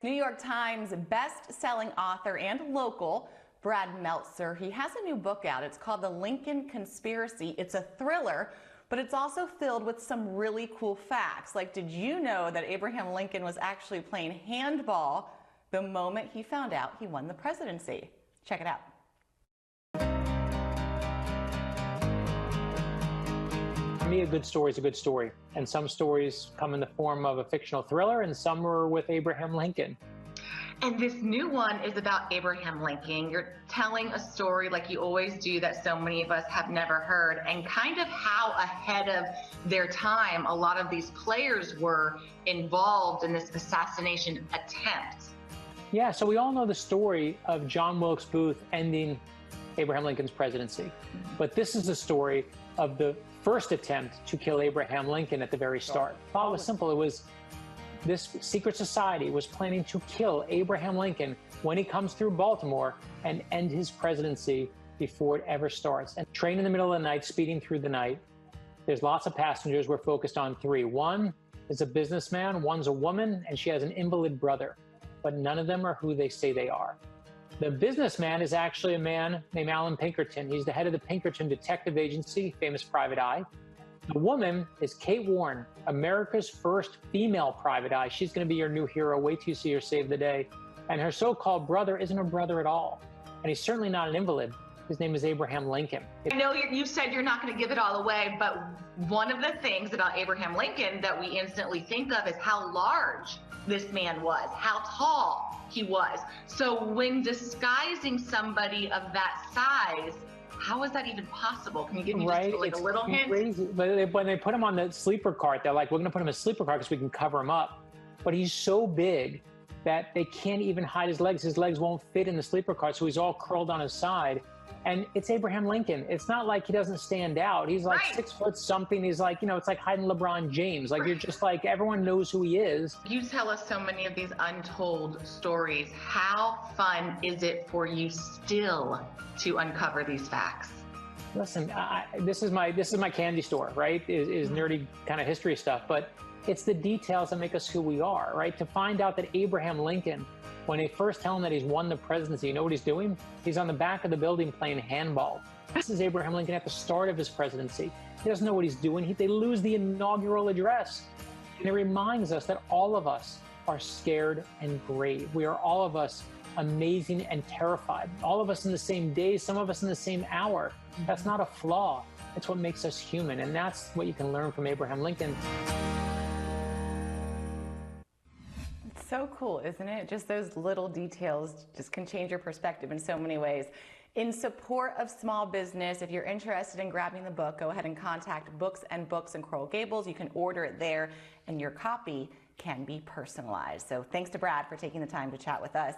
New York Times best-selling author and local, Brad Meltzer, he has a new book out. It's called The Lincoln Conspiracy. It's a thriller, but it's also filled with some really cool facts. Like, did you know that Abraham Lincoln was actually playing handball the moment he found out he won the presidency? Check it out. For me, a good story is a good story. And some stories come in the form of a fictional thriller, and some are with Abraham Lincoln. And this new one is about Abraham Lincoln. You're telling a story like you always do that so many of us have never heard, and kind of how ahead of their time a lot of these players were involved in this assassination attempt. Yeah, so we all know the story of John Wilkes Booth ending Abraham Lincoln's presidency. But this is the story of the first attempt to kill Abraham Lincoln at the very start. The thought was simple. It was this secret society was planning to kill Abraham Lincoln when he comes through Baltimore and end his presidency before it ever starts. And train in the middle of the night, speeding through the night. There's lots of passengers. We're focused on three. One is a businessman, one's a woman, and she has an invalid brother. But none of them are who they say they are. The businessman is actually a man named Alan Pinkerton. He's the head of the Pinkerton Detective Agency, famous private eye. The woman is Kate Warren, America's first female private eye. She's going to be your new hero. Wait till you see her save the day. And her so-called brother isn't her brother at all. And he's certainly not an invalid. His name is Abraham Lincoln. I know you said you're not going to give it all away, but one of the things about Abraham Lincoln that we instantly think of is how large this man was, how tall he was. So when disguising somebody of that size, how is that even possible? Can you give me just like a little hint? Crazy. But when they put him on the sleeper cart, they're like, we're going to put him in a sleeper cart because we can cover him up. But he's so big that they can't even hide his legs. His legs won't fit in the sleeper cart, so he's all curled on his side. And it's Abraham Lincoln. It's not like he doesn't stand out. He's like 6 foot something. He's like, you know, it's like hiding LeBron James. Like, you're just like, everyone knows who he is. You tell us so many of these untold stories. How fun is it for you still to uncover these facts? Listen, this is my candy store, right? Is nerdy kind of history stuff, but it's the details that make us who we are, right? To find out that Abraham Lincoln, when they first tell him that he's won the presidency, you know what he's doing? He's on the back of the building playing handball. This is Abraham Lincoln at the start of his presidency. He doesn't know what he's doing. They lose the inaugural address. And it reminds us that all of us are scared and brave. We are all of us amazing and terrified. All of us in the same day, some of us in the same hour. That's not a flaw. It's what makes us human. And that's what you can learn from Abraham Lincoln. It's so cool, isn't it? Just those little details just can change your perspective in so many ways. In support of small business, if you're interested in grabbing the book, go ahead and contact Books and Books in Coral Gables. You can order it there, and your copy can be personalized. So thanks to Brad for taking the time to chat with us.